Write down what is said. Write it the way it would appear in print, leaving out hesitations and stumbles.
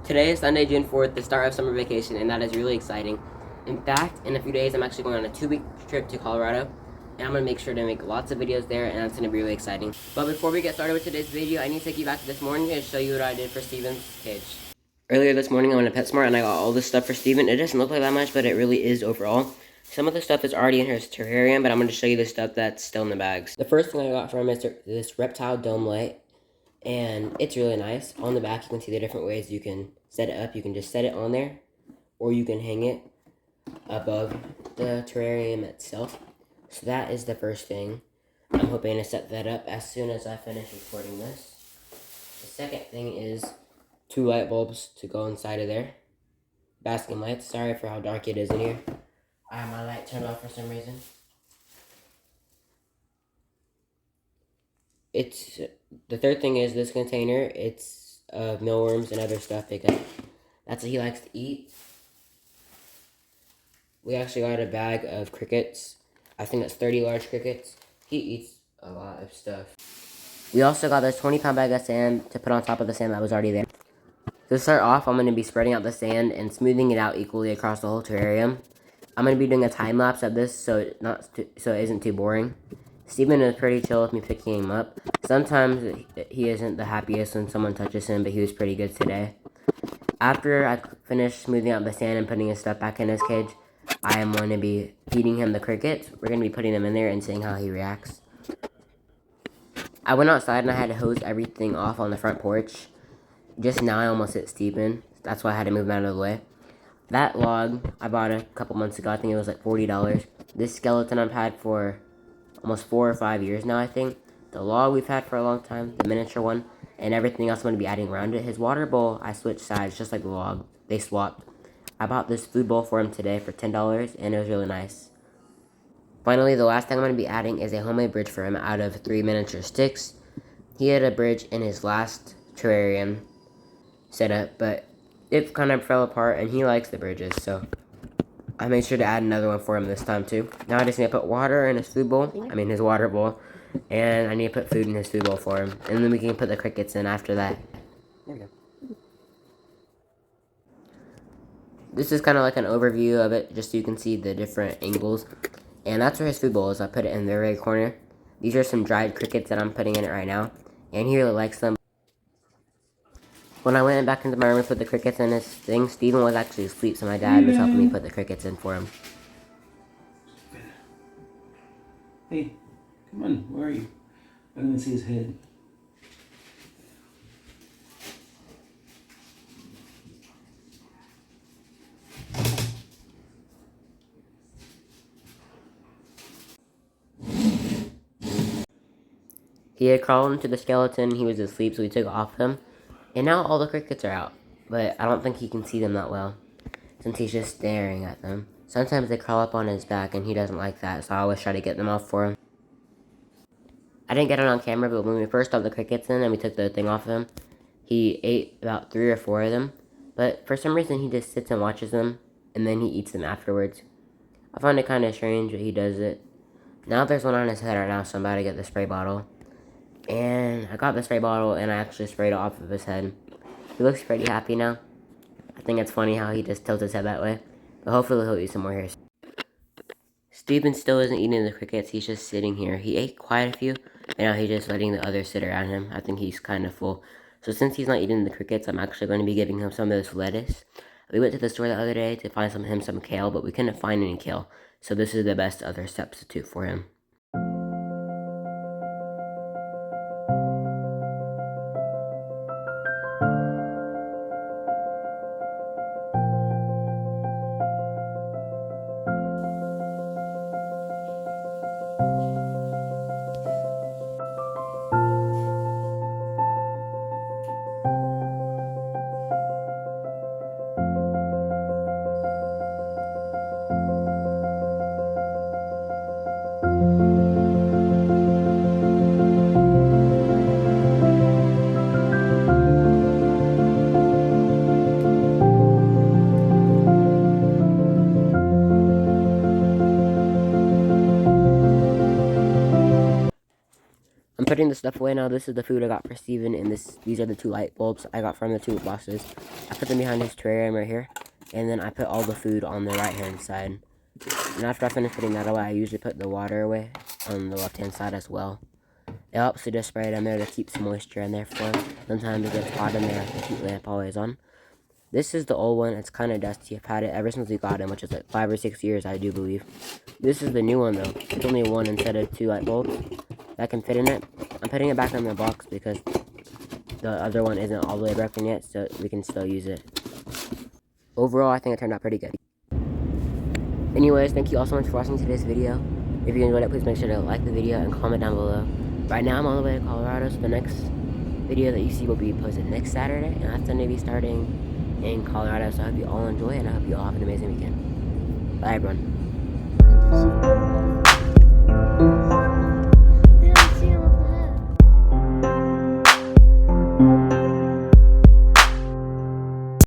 Today is Sunday, June 4th, the start of summer vacation, and that is really exciting. In fact, in a few days, I'm actually going on a 2-week trip to Colorado, and I'm going to make sure to make lots of videos there, and that's going to be really exciting. But before we get started with today's video, I need to take you back to this morning and show you what I did for Steven's cage. Earlier this morning, I went to PetSmart, and I got all this stuff for Steven. It doesn't look like that much, but it really is overall. Some of the stuff is already in his terrarium, but I'm going to show you the stuff that's still in the bags. The first thing I got from him is this reptile dome light. And it's really nice. On the back, you can see the different ways you can set it up. You can just set it on there, or you can hang it above the terrarium itself. So that is the first thing. I'm hoping to set that up as soon as I finish recording this. The second thing is 2 light bulbs to go inside of there. Basking lights. Sorry for how dark it is in here. I have my light turned off for some reason. It's the third thing is this container. It's mealworms and other stuff because that's what he likes to eat. We actually got a bag of crickets. I think that's 30 large crickets. He eats a lot of stuff. We also got this 20-pound bag of sand to put on top of the sand that was already there. To start off, I'm going to be spreading out the sand and smoothing it out equally across the whole terrarium. I'm going to be doing a time lapse of this so it isn't too boring. Steven is pretty chill with me picking him up. Sometimes he isn't the happiest when someone touches him, but he was pretty good today. After I finish smoothing out the sand and putting his stuff back in his cage, I am going to be feeding him the crickets. We're going to be putting them in there and seeing how he reacts. I went outside and I had to hose everything off on the front porch. Just now I almost hit Steven. That's why I had to move him out of the way. That log I bought a couple months ago. I think it was like $40. This skeleton I've had for almost 4 or 5 years now, I think. The log we've had for a long time, the miniature one, and everything else I'm going to be adding around it. His water bowl, I switched sides just like the log. They swapped. I bought this food bowl for him today for $10, and it was really nice. Finally, the last thing I'm going to be adding is a homemade bridge for him out of 3 miniature sticks. He had a bridge in his last terrarium setup, but it kind of fell apart, and he likes the bridges, so I made sure to add another one for him this time too. Now I just need to put water in his food bowl. His water bowl. And I need to put food in his food bowl for him. And then we can put the crickets in after that. There we go. This is kind of like an overview of it, just so you can see the different angles. And that's where his food bowl is. I put it in the very corner. These are some dried crickets that I'm putting in it right now. And he really likes them. When I went back into my room and put the crickets in his thing, Steven was actually asleep, so my dad was helping me put the crickets in for him. Hey, come on, where are you? I don't even see his head. He had crawled into the skeleton, he was asleep, so we took it off him. And now all the crickets are out. But I don't think he can see them that well, since he's just staring at them. Sometimes they crawl up on his back, and he doesn't like that, so I always try to get them off for him. I didn't get it on camera, but when we first got the crickets in and we took the thing off of him, he ate about 3 or 4 of them. But for some reason, he just sits and watches them, and then he eats them afterwards. I find it kind of strange that he does it. Now there's one on his head right now, so I'm about to get the spray bottle. And I got the spray bottle, and I actually sprayed it off of his head. He looks pretty happy now. I think it's funny how he just tilts his head that way. But hopefully he'll eat some more here. Steven still isn't eating the crickets, he's just sitting here. He ate quite a few, and now he's just letting the others sit around him. I think he's kind of full. So since he's not eating the crickets, I'm actually going to be giving him some of this lettuce. We went to the store the other day to find some kale, but we couldn't find any kale. So this is the best other substitute for him. putting the stuff away now. This is the food I got for Steven, and these are the 2 light bulbs I got from the 2 boxes. I put them behind his terrarium right here, and then I put all the food on the right-hand side. And after I finish putting that away, I usually put the water away on the left-hand side as well. It helps to just spray it in there to keep some moisture in there for him. Sometimes it gets hot in there, the heat lamp always on. This is the old one. It's kind of dusty. I've had it ever since we got him, which is like 5 or 6 years, I do believe. This is the new one, though. It's only 1 instead of 2 light bulbs that can fit in it. I'm putting it back in the box because the other one isn't all the way broken yet, so we can still use it. Overall, I think it turned out pretty good. Anyways, thank you all so much for watching today's video. If you enjoyed it, please make sure to like the video and comment down below. Right now, I'm all the way to Colorado, so the next video that you see will be posted next Saturday, and that's going to be starting in Colorado, so I hope you all enjoy, and I hope you all have an amazing weekend. Bye, everyone.